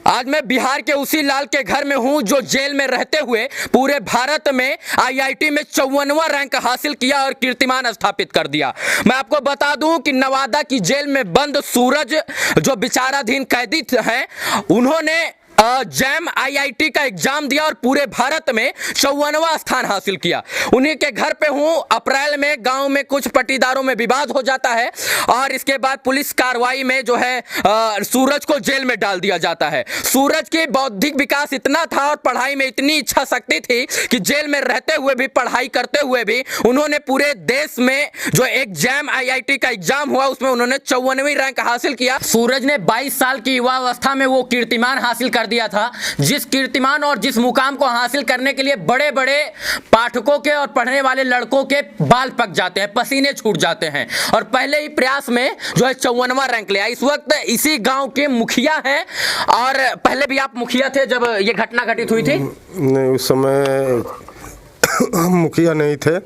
आज मैं बिहार के उसी लाल के घर में हूं जो जेल में रहते हुए पूरे भारत में आईआईटी में 54वां रैंक हासिल किया और कीर्तिमान स्थापित कर दिया। मैं आपको बता दूं कि नवादा की जेल में बंद सूरज जो विचाराधीन कैदी हैं, उन्होंने जैम आईआईटी का एग्जाम दिया और पूरे भारत में 54वां स्थान हासिल किया। उन्हीं के घर पे हूं। अप्रैल में गांव में कुछ पट्टीदारों में विवाद हो जाता है और इसके बाद पुलिस कार्रवाई में जो है सूरज को जेल में डाल दिया जाता है। सूरज की बौद्धिक विकास इतना था और पढ़ाई में इतनी इच्छा शक्ति थी कि जेल में रहते हुए भी, पढ़ाई करते हुए भी उन्होंने पूरे देश में जो एक जैम आईआईटी का एग्जाम हुआ उसमें उन्होंने 54वीं रैंक हासिल किया। सूरज ने 22 साल की युवा अवस्था में वो कीर्तिमान हासिल कर दिया था, जिस कीर्तिमान और जिस मुकाम को हासिल करने के लिए बड़े बड़े पाठकों के और पढ़ने वाले लड़कों के बाल पक जाते हैं, पसीने छूट जाते हैं और पहले ही प्रयास में जो है 54वां रैंक लिया। इस वक्त इसी गांव के मुखिया हैं और पहले भी आप मुखिया थे जब ये घटना घटित हुई थी? नहीं, उस समय हम मुखिया नहीं थे।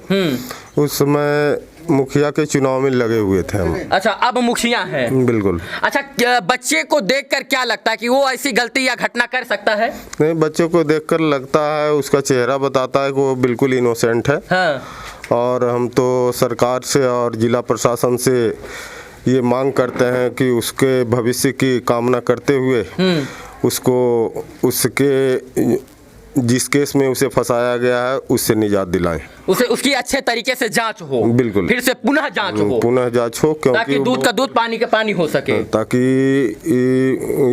उस समय मुखिया के चुनाव में लगे हुए थे हम। अच्छा, अब मुखिया हैं? बिल्कुल। अच्छा, बच्चे को देखकर क्या लगता है कि वो ऐसी गलती या घटना कर सकता है? नहीं, बच्चे को देखकर लगता है, उसका चेहरा बताता है कि वो बिल्कुल इनोसेंट है। हाँ। और हम तो सरकार से और जिला प्रशासन से ये मांग करते हैं कि उसके भविष्य की कामना करते हुए उसको उसके जिस केस में उसे फंसाया गया है उससे निजात दिलाएं, उसे उसकी अच्छे तरीके से जांच हो। बिल्कुल। फिर से पुनः जांच हो, क्योंकि ताकि दूध का दूध पानी का पानी हो सके, ताकि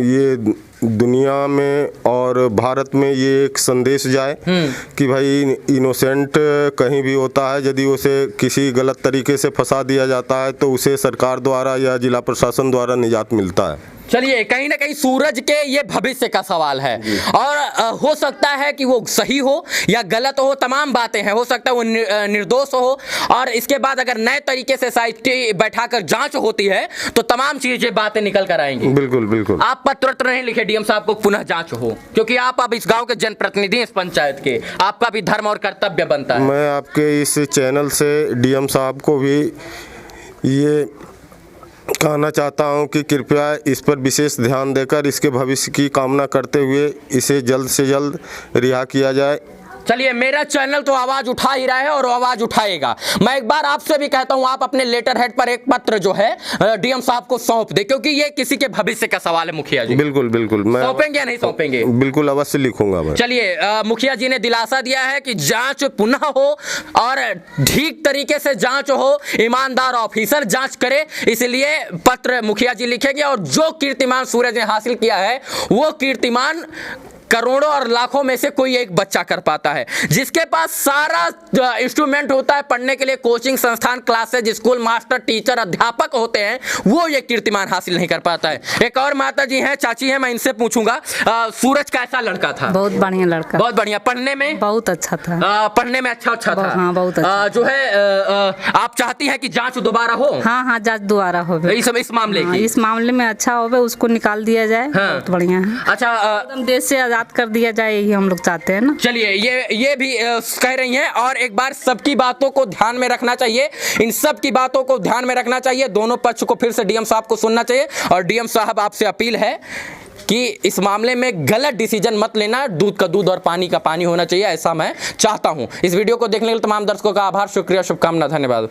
ये दुनिया में और भारत में ये एक संदेश जाए कि भाई इनोसेंट कहीं भी होता है, यदि उसे किसी गलत तरीके से फंसा दिया जाता है तो उसे सरकार द्वारा या जिला प्रशासन द्वारा निजात मिलता है। चलिए, कहीं ना कहीं सूरज के ये भविष्य का सवाल है और हो सकता है कि वो सही हो या गलत हो, तमाम बातें हैं। हो सकता है वो निर्दोष हो और इसके बाद अगर नए तरीके से साइटी बैठाकर जांच होती है तो तमाम चीजें बातें निकल कर आएंगी। बिल्कुल बिल्कुल। आप पत्र नहीं लिखे डीएम साहब को पुनः जांच हो, क्योंकि आप अब इस गांव के जनप्रतिनिधि, इस पंचायत के, आपका भी धर्म और कर्तव्य बनता है। मैं आपके इस चैनल से डीएम साहब को भी ये कहना चाहता हूं कि कृपया इस पर विशेष ध्यान देकर इसके भविष्य की कामना करते हुए इसे जल्द से जल्द रिहा किया जाए। चलिए, मेरा चैनल तो आवाज उठा ही रहा है और आवाज उठाएगा। मैं एक बार आपसे भी कहता हूं, आप अपने लेटर हेड पर एक पत्र जो है डीएम साहब को सौंप दे, क्योंकि ये किसी के भविष्य का सवाल है। मुखिया जी बिल्कुल बिल्कुल, मैं सौंपेंगे या नहीं सौंपेंगे? बिल्कुल अवश्य लिखूंगा मैं। चलिए, मुखिया जी ने दिलासा दिया है कि जांच पुनः हो और ठीक तरीके से जांच हो, ईमानदार ऑफिसर जांच करे, इसलिए पत्र मुखिया जी लिखेंगे और जो कीर्तिमान सूरज ने हासिल किया है वो कीर्तिमान करोड़ों और लाखों में से कोई एक बच्चा कर पाता है, जिसके पास सारा इंस्ट्रूमेंट होता है पढ़ने के लिए, कोचिंग संस्थान, क्लासेज, स्कूल, मास्टर, टीचर, अध्यापक होते हैं, वो ये कीर्तिमान हासिल नहीं कर पाता है। एक और माता जी हैं, चाची हैं, मैं इनसे पूछूंगा, सूरज कैसा लड़का था? बहुत बढ़िया लड़का। बहुत बढ़िया। पढ़ने में? बहुत अच्छा था। पढ़ने में अच्छा था? हाँ, बहुत अच्छा। जो है आप चाहती हैं कि जांच दोबारा हो? हाँ हाँ, जांच दोबारा हो इस मामले की? इस मामले में अच्छा हो, उसको निकाल दिया जाए। बहुत बढ़िया है। अच्छा, एकदम देश से आजाद कर दिया जाए, यही हम लोग चाहते हैं ना। चलिए, ये भी कह रही हैं और एक बार सबकी बातों को ध्यान में रखना चाहिए, इन सब की बातों को ध्यान में रखना चाहिए, दोनों पक्ष को फिर से डीएम साहब को सुनना चाहिए। और डीएम साहब, आपसे अपील है कि इस मामले में गलत डिसीजन मत लेना, दूध का दूध और पानी का पानी होना चाहिए, ऐसा मैं चाहता हूं। इस वीडियो को देखने के लिए तमाम दर्शकों का आभार, शुक्रिया, शुभकामना, धन्यवाद।